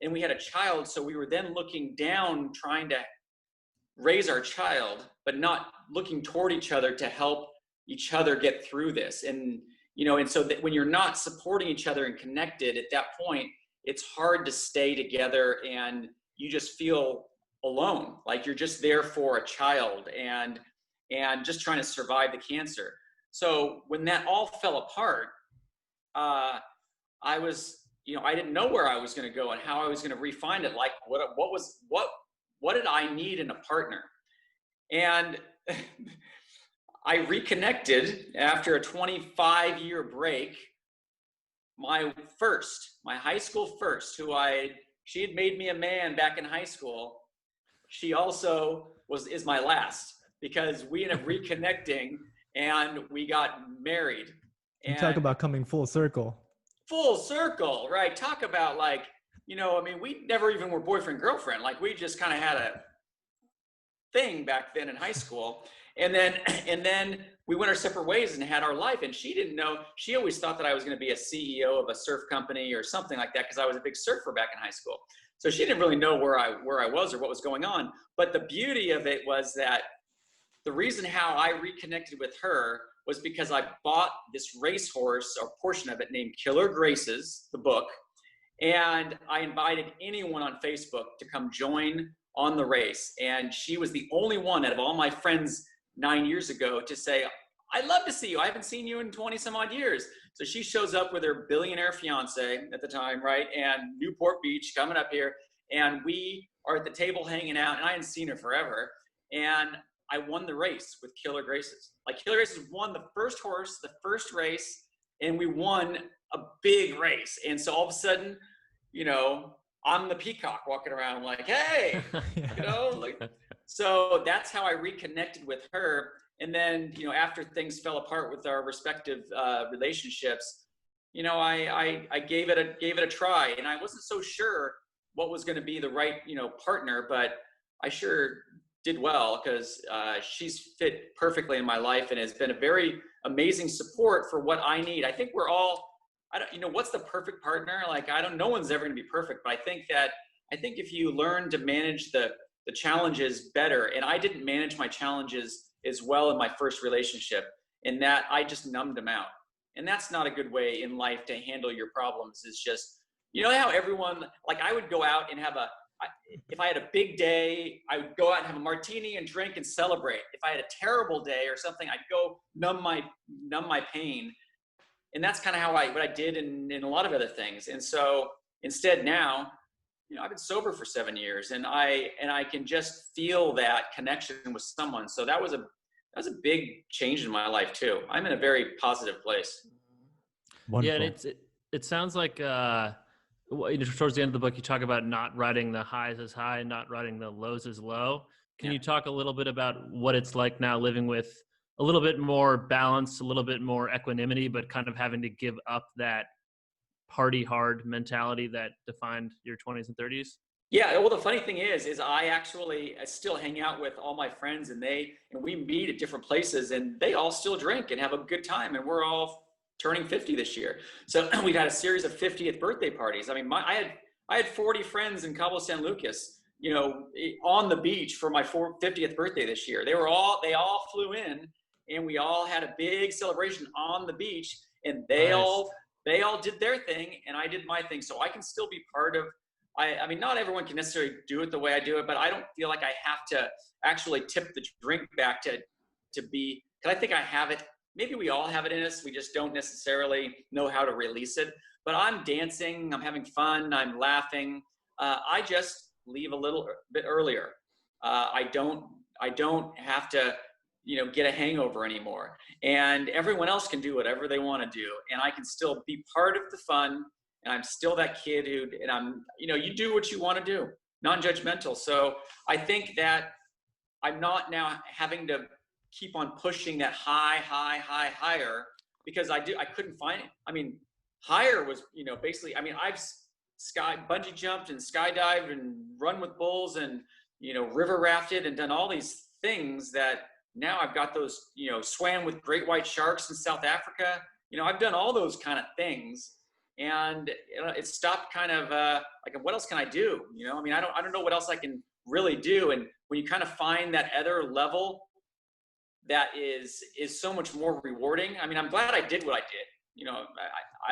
and we had a child. So we were then looking down, trying to raise our child, but not looking toward each other to help each other get through this. And so that when you're not supporting each other and connected at that point, it's hard to stay together, and you just feel alone, like you're just there for a child and just trying to survive the cancer. So when that all fell apart, I didn't know where I was going to go and how I was going to refine it. Like what did I need in a partner? And I reconnected after a 25-year break. My high school first, she had made me a man back in high school. She also is my last, because we ended up reconnecting and we got married. And talk about coming full circle. Full circle, right? Talk about we never even were boyfriend, girlfriend. Like, we just kind of had a thing back then in high school. And then we went our separate ways and had our life. And she didn't know, she always thought that I was going to be a CEO of a surf company or something like that, because I was a big surfer back in high school. So she didn't really know where I was or what was going on. But the beauty of it was that the reason how I reconnected with her was because I bought this racehorse, or portion of it, named Killer Graces, the book. And I invited anyone on Facebook to come join on the race. And she was the only one out of all my friends 9 years ago to say, I'd love to see you. I haven't seen you in 20 some odd years. So she shows up with her billionaire fiance at the time, right? And Newport Beach, coming up here. And we are at the table hanging out, and I hadn't seen her forever. And I won the race with Killer Graces. Like, Killer Graces won the first horse, the first race, and we won a big race. And so all of a sudden, I'm the peacock walking around like, hey, so that's how I reconnected with her. And then, after things fell apart with our respective relationships, I gave it a try, and I wasn't so sure what was going to be the right, partner, but I sure did well, because she's fit perfectly in my life and has been a very amazing support for what I need. I think we're all, what's the perfect partner? Like, no one's ever going to be perfect, but I think if you learn to manage the challenges better, and I didn't manage my challenges as well in my first relationship, in that I just numbed them out. And that's not a good way in life to handle your problems. Is just, you know how everyone, like I would go out and if I had a big day, I would go out and have a martini and drink and celebrate. If I had a terrible day or something, I'd go numb my pain. And that's kind of what I did in a lot of other things. And so instead now, you know, I've been sober for 7 years, and I can just feel that connection with someone. So that was a big change in my life too. I'm in a very positive place. Wonderful. Yeah, and it sounds like towards the end of the book, you talk about not riding the highs as high, not riding the lows as low. Can you talk a little bit about what it's like now living with a little bit more balance, a little bit more equanimity, but kind of having to give up that party hard mentality that defined your 20s and 30s? Yeah, well, the funny thing is I still hang out with all my friends, and we meet at different places, and they all still drink and have a good time, and we're all turning 50 this year. So we've had a series of 50th birthday parties. I mean, I had 40 friends in Cabo San Lucas, you know, on the beach for my 50th birthday this year. They all flew in, and we all had a big celebration on the beach, and they all did their thing, and I did my thing. So I can still be part of. I mean, not everyone can necessarily do it the way I do it, but I don't feel like I have to actually tip the drink back to be, because I think I have it. Maybe we all have it in us. We just don't necessarily know how to release it. But I'm dancing, I'm having fun, I'm laughing. I just leave a little bit earlier. I don't have to, you know, get a hangover anymore. And everyone else can do whatever they want to do, and I can still be part of the fun. And I'm still that kid you do what you want to do, non-judgmental. So I think that I'm not now having to keep on pushing that higher, because I couldn't find it. I mean, higher was, you know, basically, I mean, I've bungee jumped and skydived and run with bulls and, you know, river rafted and done all these things that now I've got those, you know, swam with great white sharks in South Africa. You know, I've done all those kind of things. And it stopped kind of like, what else can I do? You know, I mean, I don't know what else I can really do. And when you kind of find that other level that is so much more rewarding. I mean, I'm glad I did what I did. You know,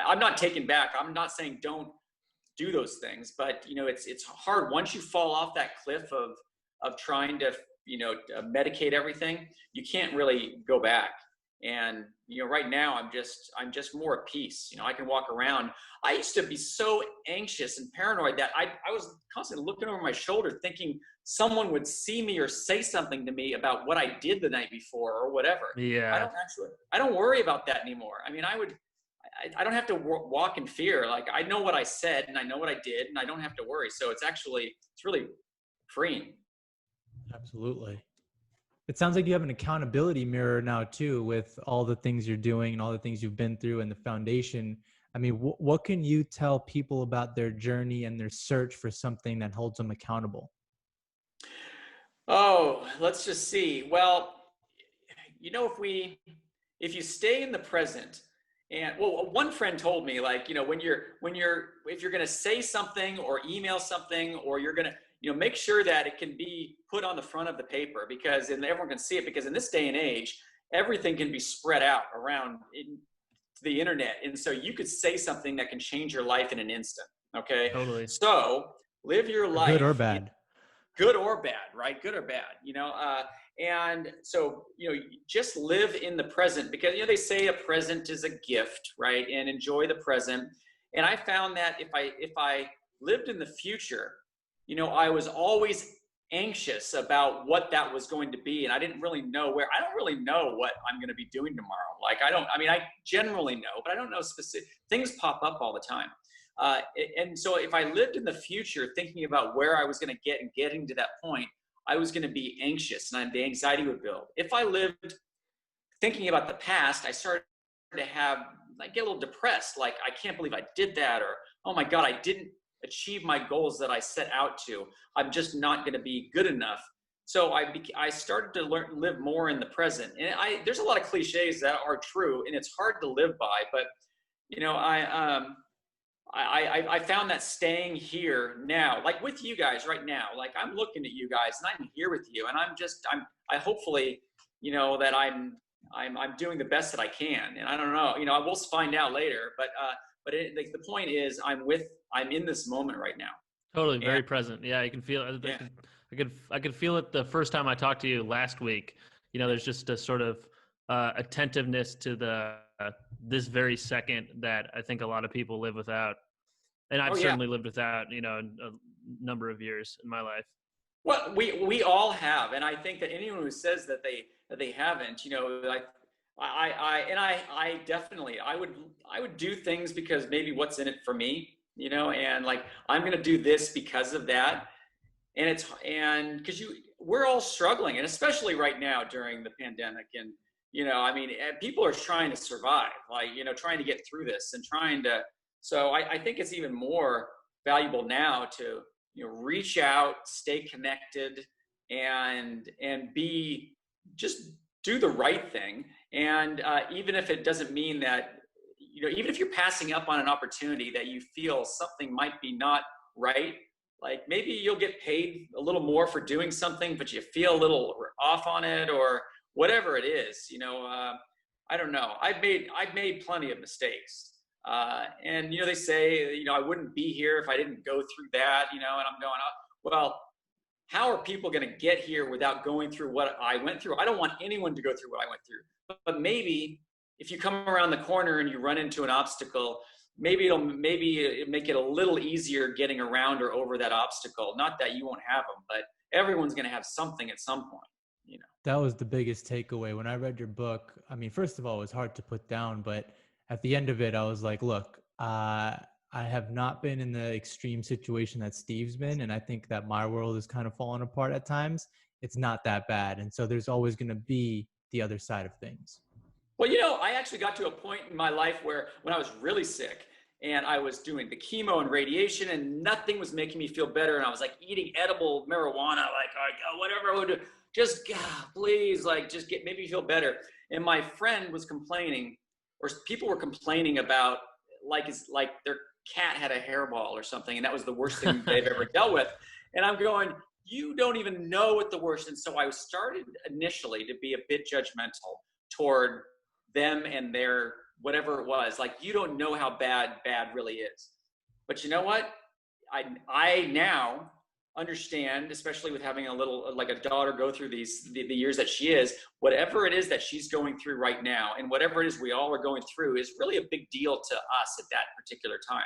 I'm not taking back. I'm not saying don't do those things, but you know, it's hard once you fall off that cliff of trying to, you know, medicate everything. You can't really go back. And, you know, right now I'm just more at peace. You know, I can walk around. I used to be so anxious and paranoid that I was constantly looking over my shoulder thinking someone would see me or say something to me about what I did the night before or whatever. Yeah. I don't worry about that anymore. I mean, I don't have to walk in fear. Like, I know what I said and I know what I did, and I don't have to worry. So it's really freeing. Absolutely. It sounds like you have an accountability mirror now too, with all the things you're doing and all the things you've been through and the foundation. I mean, what can you tell people about their journey and their search for something that holds them accountable? Oh, let's just see. Well, you know, if you stay in the present, and well, one friend told me, like, you know, if you're going to say something or email something, or you're going to, you know, make sure that it can be put on the front of the paper, and everyone can see it, because in this day and age, everything can be spread out around the internet. And so you could say something that can change your life in an instant. Okay. Totally. So live your life. Good or bad. Good or bad, right? Good or bad, you know? And so, you know, just live in the present, because, you know, they say a present is a gift, right? And enjoy the present. And I found that if I lived in the future, you know, I was always anxious about what that was going to be. And I didn't really know I don't really know what I'm going to be doing tomorrow. Like, I generally know, but I don't know specific things pop up all the time. And so if I lived in the future thinking about where I was going to get and getting to that point, I was going to be anxious, and the anxiety would build. If I lived thinking about the past, I started to get a little depressed. Like, I can't believe I did that, or, oh my God, I didn't achieve my goals that I set out to. I'm just not going to be good enough. So I started to live more in the present. And there's a lot of cliches that are true, and it's hard to live by, but, you know, I found that staying here now, like with you guys right now, like I'm looking at you guys and I'm here with you, and I hopefully that I'm doing the best that I can. And I don't know, we'll find out later, but the point is I'm in this moment right now. Totally. Very present. Yeah. You can feel it. Yeah. I could feel it the first time I talked to you last week. There's just a sort of attentiveness to this very second that I think a lot of people live without. And I've certainly lived without, a number of years in my life. Well, we all have. And I think that anyone who says that they haven't, I definitely, I would do things because maybe what's in it for me, and like, I'm going to do this because of that. And because we're all struggling, and especially right now during the pandemic, and people are trying to survive, like trying to get through this and so I think it's even more valuable now to reach out, stay connected, and just do the right thing. And even if it doesn't mean that, even if you're passing up on an opportunity that you feel something might be not right, like maybe you'll get paid a little more for doing something, but you feel a little off on it, or whatever it is, I don't know. I've made plenty of mistakes. And they say, I wouldn't be here if I didn't go through that, and I'm going, well, how are people going to get here without going through what I went through? I don't want anyone to go through what I went through, but maybe if you come around the corner and you run into an obstacle, maybe it'll make it a little easier getting around or over that obstacle. Not that you won't have them, but everyone's going to have something at some point. That was the biggest takeaway when I read your book. I mean, first of all, it was hard to put down, but at the end of it, I was like, look, I have not been in the extreme situation that Steve's been. And I think that my world is kind of falling apart at times. It's not that bad. And so there's always going to be the other side of things. Well, I actually got to a point in my life where when I was really sick and I was doing the chemo and radiation and nothing was making me feel better. And I was like eating edible marijuana, like whatever I would do, just please, like just make me feel better. And my friend was complaining, or people were complaining about like their cat had a hairball or something. And that was the worst thing they've ever dealt with. And I'm going, you don't even know what the worst. And so I started initially to be a bit judgmental toward them and their whatever it was. Like, you don't know how bad really is. But you know what? I now understand, especially with having a daughter go through the years that she is, whatever it is that she's going through right now, and whatever it is we all are going through, is really a big deal to us at that particular time.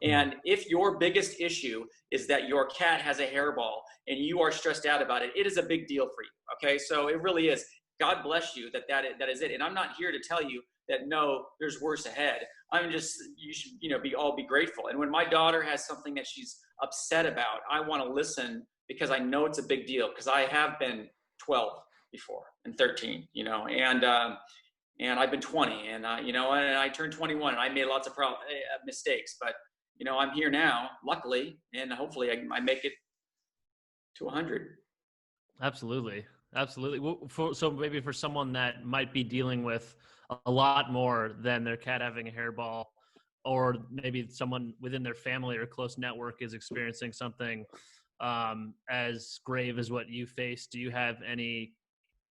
And if your biggest issue is that your cat has a hairball and you are stressed out about it, it is a big deal for you. Okay. So it really is. God bless you that is it. And I'm not here to tell you that, no, there's worse ahead. I'm just, you should, be grateful. And when my daughter has something that she's upset about, I want to listen, because I know it's a big deal, because I have been 12 before and 13, and I've been 20 and and I turned 21 and I made lots of mistakes, but I'm here now, luckily, and hopefully I make it to 100. Absolutely. So maybe for someone that might be dealing with a lot more than their cat having a hairball, or maybe someone within their family or close network is experiencing something as grave as what you faced, do you have any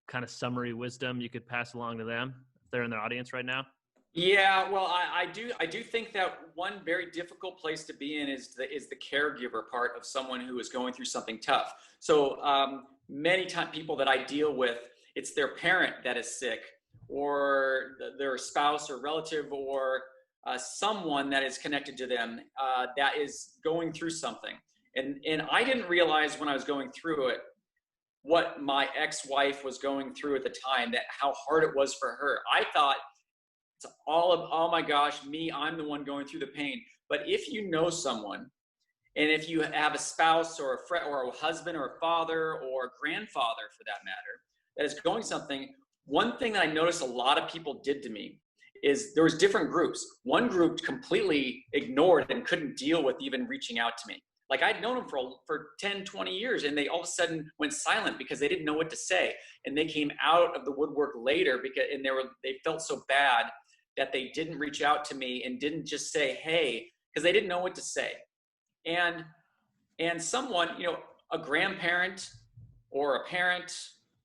kind of summary wisdom you could pass along to them if they're in their audience right now? Yeah, well, I do think that one very difficult place to be in is the caregiver part of someone who is going through something tough. So many times people that I deal with, it's their parent that is sick, or their spouse or relative, or someone that is connected to them that is going through something. And I didn't realize when I was going through it what my ex-wife was going through at the time, that how hard it was for her. I thought, it's oh my gosh, I'm the one going through the pain. But if you know someone, and if you have a spouse or a friend or a husband or a father or a grandfather for that matter, that is going something, one thing that I noticed a lot of people did to me is there was different groups. One group completely ignored and couldn't deal with even reaching out to me. Like, I'd known them for 10, 20 years, and they all of a sudden went silent because they didn't know what to say. And they came out of the woodwork later and they felt so bad that they didn't reach out to me and didn't just say, hey, because they didn't know what to say. And someone, a grandparent or a parent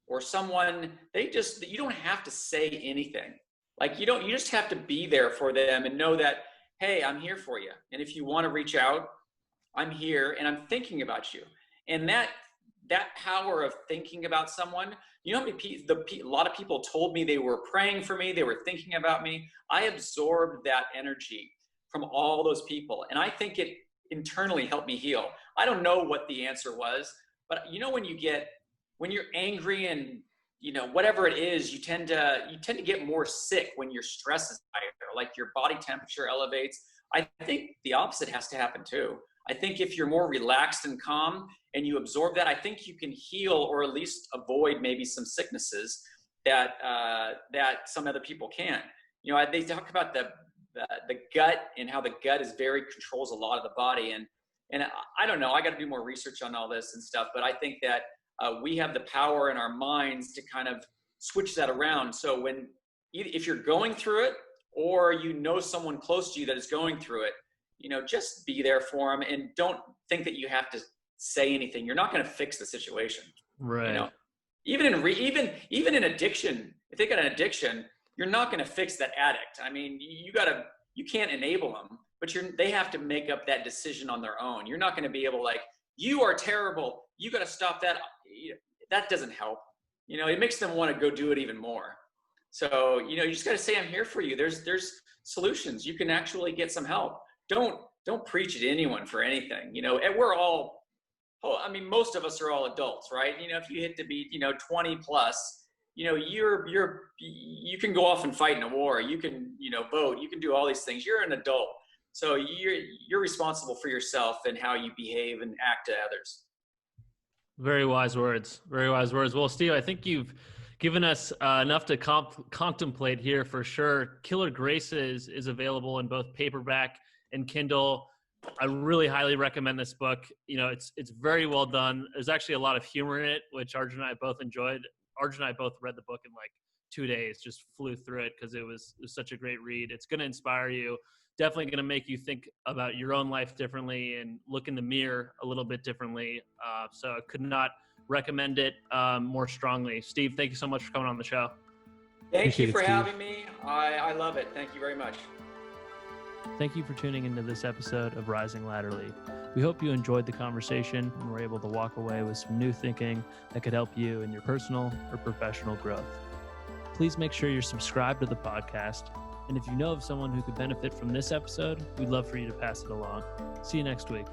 or someone, you don't have to say anything. Like you just have to be there for them and know that, hey, I'm here for you. And if you want to reach out, I'm here and I'm thinking about you. And that power of thinking about someone, you know how many a lot of people told me they were praying for me, they were thinking about me. I absorbed that energy from all those people. And I think it internally helped me heal. I don't know what the answer was, but you know, when you're angry and whatever it is, you tend to get more sick when your stress is higher, like your body temperature elevates. I think the opposite has to happen too. I think if you're more relaxed and calm and you absorb that, I think you can heal or at least avoid maybe some sicknesses that some other people can't. They talk about the gut and how the gut controls a lot of the body. And I don't know, I got to do more research on all this and stuff, but I think that we have the power in our minds to kind of switch that around. So if you're going through it, or someone close to you that is going through it, just be there for them and don't think that you have to say anything. You're not going to fix the situation. Right. Even in addiction, if they got an addiction, you're not going to fix that addict. I mean, you can't enable them, but they have to make up that decision on their own. You're not going to be able you are terrible, you got to stop that. That doesn't help. It makes them want to go do it even more. So, you just got to say, I'm here for you. There's solutions. You can actually get some help. Don't preach at anyone for anything, and we're all, most of us are all adults, right? If you hit to be, 20 plus, you can go off and fight in a war. You can, vote, you can do all these things. You're an adult. So you're responsible for yourself and how you behave and act to others. Very wise words. Very wise words. Well, Steve, I think you've given us enough to contemplate here for sure. Killer Graces is available in both paperback and Kindle. I really highly recommend this book. It's very well done. There's actually a lot of humor in it, which Arjun and I both enjoyed. Arjun and I both read the book in 2 days, just flew through it because it was such a great read. It's going to inspire you. Definitely going to make you think about your own life differently and look in the mirror a little bit differently. So I could not recommend it more strongly. Steve, thank you so much for coming on the show. Thank you for having me. I love it. Thank you very much. Thank you for tuning into this episode of Rising Laterally. We hope you enjoyed the conversation and were able to walk away with some new thinking that could help you in your personal or professional growth. Please make sure you're subscribed to the podcast. And if you know of someone who could benefit from this episode, we'd love for you to pass it along. See you next week.